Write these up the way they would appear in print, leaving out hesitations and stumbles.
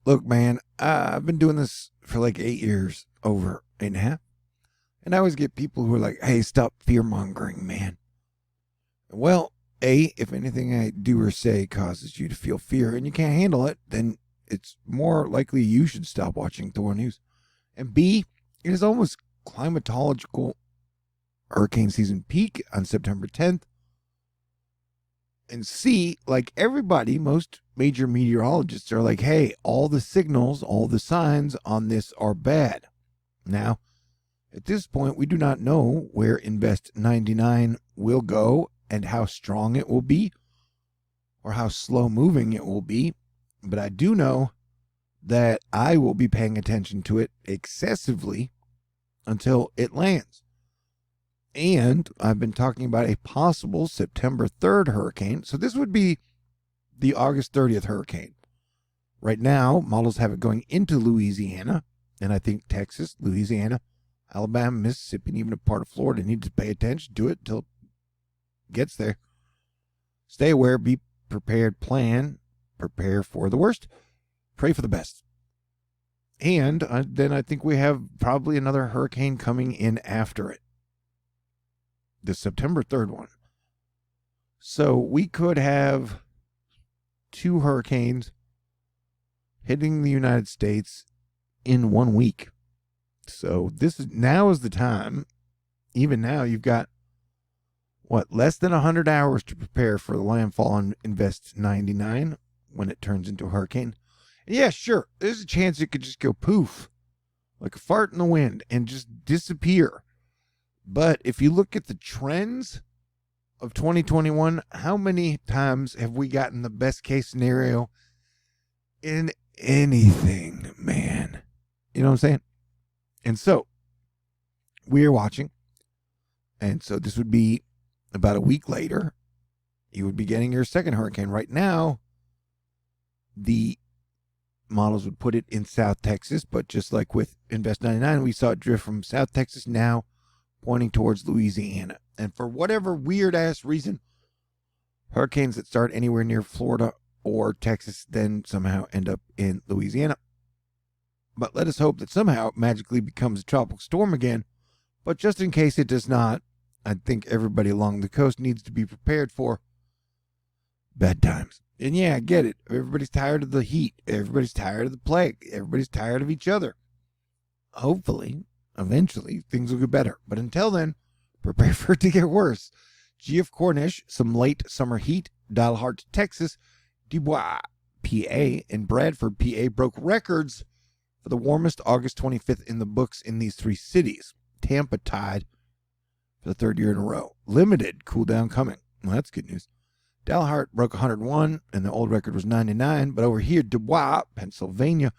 Look, man, I've been doing this for like 8 years, over 8.5. And I always get people who are like, hey, stop fear mongering, man. Well, A, if anything I do or say causes you to feel fear and you can't handle it, then it's more likely you should stop watching THORnews. And B, it is almost climatological hurricane season peak on September 10th. And C, like everybody, most major meteorologists are like, hey, all the signals, all the signs on this are bad. Now, at this point, we do not know where Invest 99 will go and how strong it will be or how slow moving it will be. But I do know that I will be paying attention to it excessively until it lands. And I've been talking about a possible September 3rd hurricane. So this would be the August 30th hurricane. Right now, models have it going into Louisiana, and I think Texas, Louisiana, Alabama, Mississippi, and even a part of Florida need to pay attention to it until it gets there. Stay aware, be prepared, plan, prepare for the worst, pray for the best. And then I think we have probably another hurricane coming in after it. The September 3rd one. So we could have 2 hurricanes hitting the United States in 1 week. So now is the time. Even now, you've got less than 100 hours to prepare for the landfall on Invest 99 when it turns into a hurricane. And yeah, sure, there's a chance it could just go poof, like a fart in the wind, and just disappear. But if you look at the trends of 2021, how many times have we gotten the best case scenario in anything, man? You know what I'm saying? And so we are watching. And so this would be about a week later. You would be getting your second hurricane. Right now, the models would put it in South Texas. But just like with Invest 99, we saw it drift from South Texas now pointing towards Louisiana. And for whatever weird-ass reason, hurricanes that start anywhere near Florida or Texas then somehow end up in Louisiana. But let us hope that somehow it magically becomes a tropical storm again. But just in case it does not, I think everybody along the coast needs to be prepared for bad times. And yeah, I get it. Everybody's tired of the heat. Everybody's tired of the plague. Everybody's tired of each other. Hopefully, eventually, things will get better. But until then, prepare for it to get worse. GF Cornish, some late summer heat. Dalhart, Texas. Dubois, PA, and Bradford, PA broke records for the warmest August 25th in the books in these 3 cities. Tampa tied for the 3rd year in a row. Limited cool down coming. Well, that's good news. Dalhart broke 101, and the old record was 99. But over here, Dubois, Pennsylvania,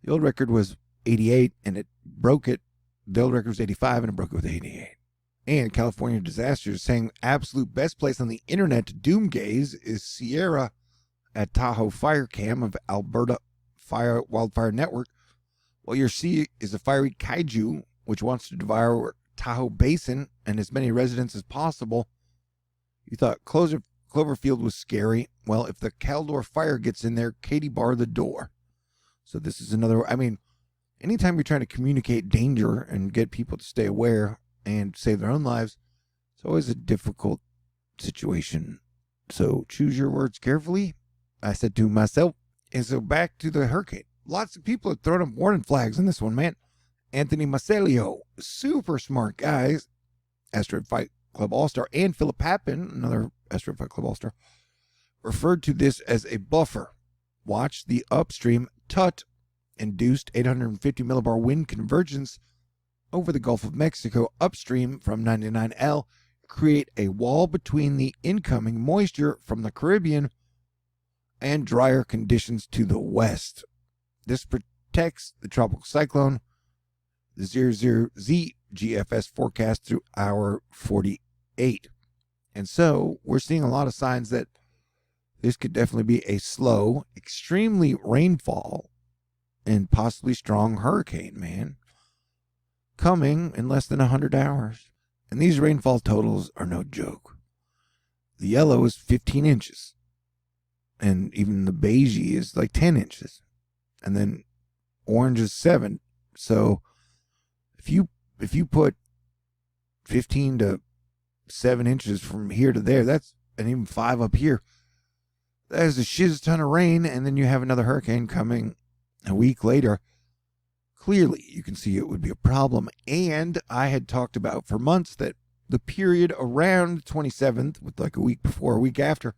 the old record was 88, and it broke it. The old record was 85, and it broke it with 88. And California Disasters saying absolute best place on the internet to doom gaze is Sierra at Tahoe Fire Cam of Alberta Wildfire Network. What you'll see is a fiery kaiju which wants to devour Tahoe Basin and as many residents as possible. You thought Cloverfield was scary. Well, if the Caldor fire gets in there, Katie bar the door. So this is another, anytime you're trying to communicate danger and get people to stay aware and save their own lives, it's always a difficult situation. So choose your words carefully, I said to myself. And so back to the hurricane. Lots of people have thrown up warning flags on this one, man. Anthony Macelio, super smart guys, Asteroid Fight Club All-Star, and Philip Pappin, another Asteroid Fight Club All-Star, referred to this as a buffer. Watch the upstream Tut-induced 850 millibar wind convergence over the Gulf of Mexico upstream from 99L create a wall between the incoming moisture from the Caribbean and drier conditions to the west. This protects the tropical cyclone, the 00Z GFS forecast through hour 48. And so we're seeing a lot of signs that this could definitely be a slow, extremely rainfall, and possibly strong hurricane, man, coming in less than 100 hours. And these rainfall totals are no joke. The yellow is 15 inches. And even the beige is like 10 inches. and then orange is 7. So if you put 15 to 7 inches from here to there, that's, and even 5 up here, that is a shiz ton of rain, and then you have another hurricane coming a week later. Clearly, you can see it would be a problem. And I had talked about for months that the period around the 27th, with like a week before, a week after,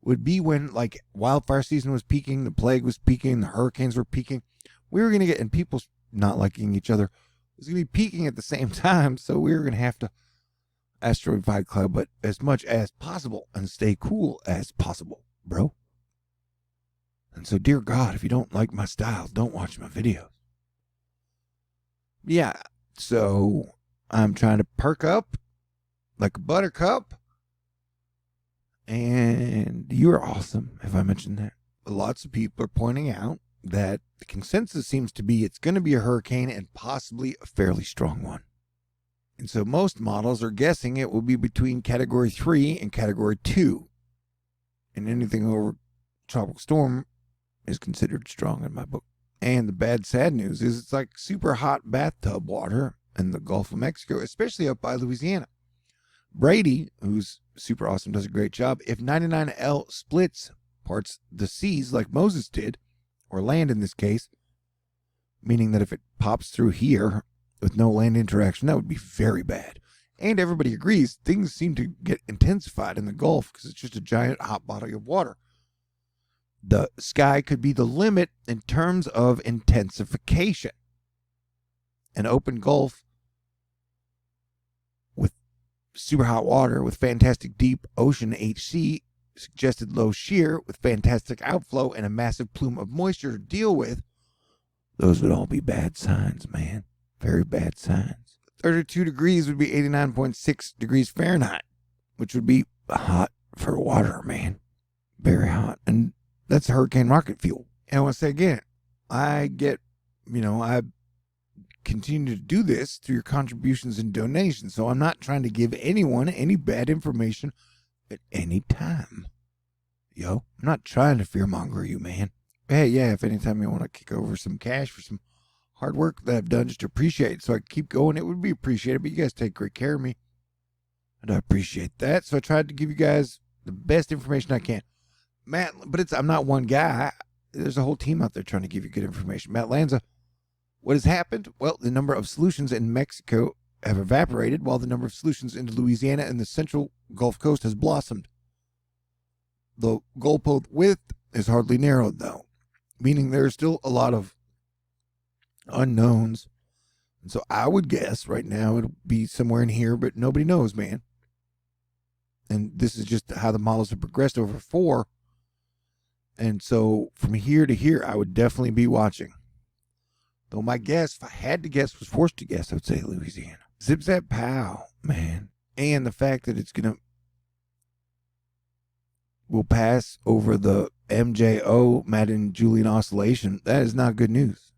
would be when like wildfire season was peaking, the plague was peaking, the hurricanes were peaking. We were going to get, and people not liking each other was going to be peaking at the same time. So we were going to have to asteroid fight cloud, but as much as possible and stay cool as possible, bro. And so, dear God, if you don't like my style, don't watch my videos. Yeah, so I'm trying to perk up like a buttercup. And you're awesome, if I mentioned that. Lots of people are pointing out that the consensus seems to be it's going to be a hurricane and possibly a fairly strong one. And so most models are guessing it will be between Category 3 and Category 2. And anything over tropical storm is considered strong in my book. And the bad, sad news is it's like super hot bathtub water in the Gulf of Mexico, especially up by Louisiana. Brady, who's super awesome, does a great job. If 99L splits parts the seas like Moses did, or land in this case, meaning that if it pops through here with no land interaction, that would be very bad. And everybody agrees things seem to get intensified in the Gulf because it's just a giant hot body of water. The sky could be the limit in terms of intensification. An open Gulf with super hot water with fantastic deep ocean HC, suggested low shear with fantastic outflow and a massive plume of moisture to deal with, those would all be bad signs, man. Very bad signs. 32 degrees would be 89.6 degrees Fahrenheit, which would be hot for water, man. Very hot. And that's hurricane rocket fuel. And I want to say again, I continue to do this through your contributions and donations. So I'm not trying to give anyone any bad information at any time. I'm not trying to fearmonger you, man. Hey, yeah, if anytime you want to kick over some cash for some hard work that I've done just to appreciate it so I can keep going, it would be appreciated. But you guys take great care of me, and I appreciate that. So I tried to give you guys the best information I can. Matt, but I'm not one guy. There's a whole team out there trying to give you good information. Matt Lanza, what has happened? Well, the number of solutions in Mexico have evaporated, while the number of solutions into Louisiana and the central Gulf Coast has blossomed. The goalpost width is hardly narrowed, though, meaning there's still a lot of unknowns. And so I would guess right now it'll be somewhere in here, but nobody knows, man. And this is just how the models have progressed over 4. And so from here to here, I would definitely be watching. Though my guess, if I had to guess, was forced to guess, I would say Louisiana. Zip zap pow, man. And the fact that it's will pass over the MJO, Madden Julian oscillation, that is not good news.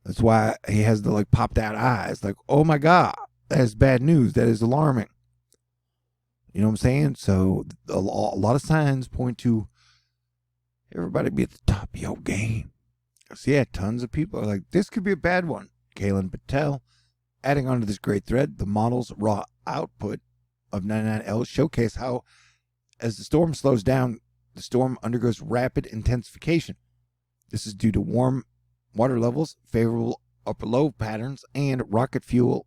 That's why he has the popped out eyes. Like, oh my God, that is bad news. That is alarming. You know what I'm saying? So a lot of signs point to everybody be at the top of your game. So yeah, tons of people are like, this could be a bad one. Kalen Patel, adding on to this great thread, the model's raw output of 99L showcase how, as the storm slows down, the storm undergoes rapid intensification. This is due to warm water levels, favorable upper-low patterns, and rocket fuel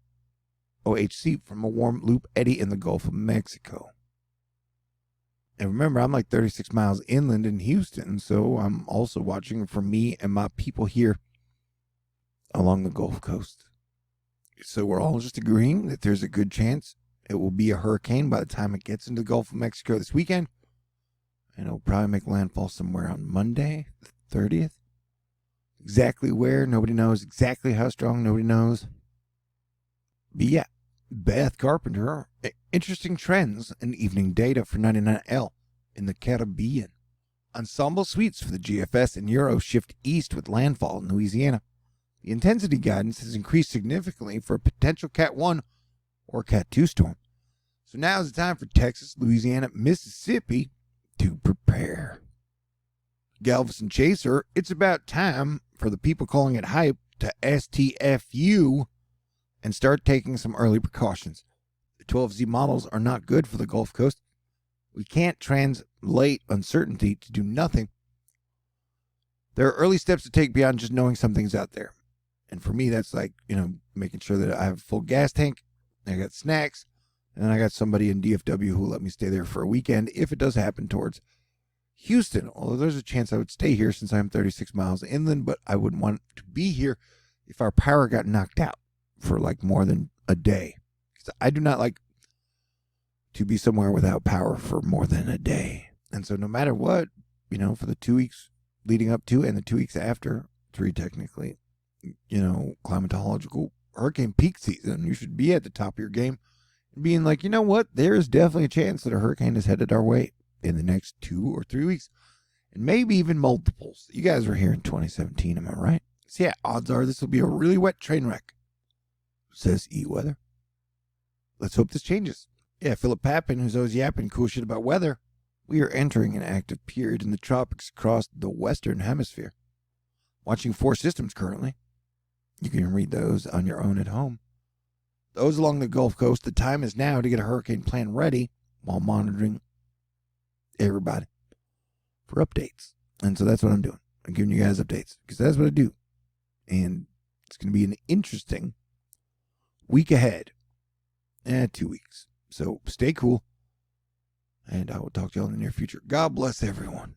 OHC from a warm loop eddy in the Gulf of Mexico. And remember, I'm like 36 miles inland in Houston, so I'm also watching for me and my people here along the Gulf Coast. So we're all just agreeing that there's a good chance it will be a hurricane by the time it gets into the Gulf of Mexico this weekend. And it'll probably make landfall somewhere on Monday, the 30th. Exactly where, nobody knows. Exactly how strong, nobody knows. But yeah, Beth Carpenter, interesting trends in evening data for 99L in the Caribbean. Ensemble suites for the GFS and Euro shift east with landfall in Louisiana. The intensity guidance has increased significantly for a potential Cat 1 or Cat 2 storm. So now is the time for Texas, Louisiana, Mississippi to prepare. Galveston Chaser, it's about time for the people calling it hype to STFU and start taking some early precautions. The 12Z models are not good for the Gulf Coast. We can't translate uncertainty to do nothing. There are early steps to take beyond just knowing something's out there. And for me, that's like, making sure that I have a full gas tank, I got snacks, and then I got somebody in DFW who will let me stay there for a weekend if it does happen towards Houston. Although there's a chance I would stay here since I'm 36 miles inland, but I wouldn't want to be here if our power got knocked out for like more than a day. Because I do not like to be somewhere without power for more than a day. And so no matter what, for the 2 weeks leading up to and the 2 weeks after, 3 technically, climatological hurricane peak season, you should be at the top of your game and being like, you know what, there is definitely a chance that a hurricane is headed our way in the next 2 or 3 weeks, and maybe even multiples. You guys were here in 2017, am I right? So yeah, odds are this will be a really wet train wreck, says E-Weather. Let's hope this changes. Yeah, Philip Papin, who's always yapping cool shit about weather. We are entering an active period in the tropics across the western hemisphere. Watching 4 systems currently. You can read those on your own at home. Those along the Gulf Coast, the time is now to get a hurricane plan ready while monitoring everybody for updates. And so that's what I'm doing. I'm giving you guys updates because that's what I do. And it's going to be an interesting week ahead. 2 weeks. So stay cool. And I will talk to you all in the near future. God bless everyone.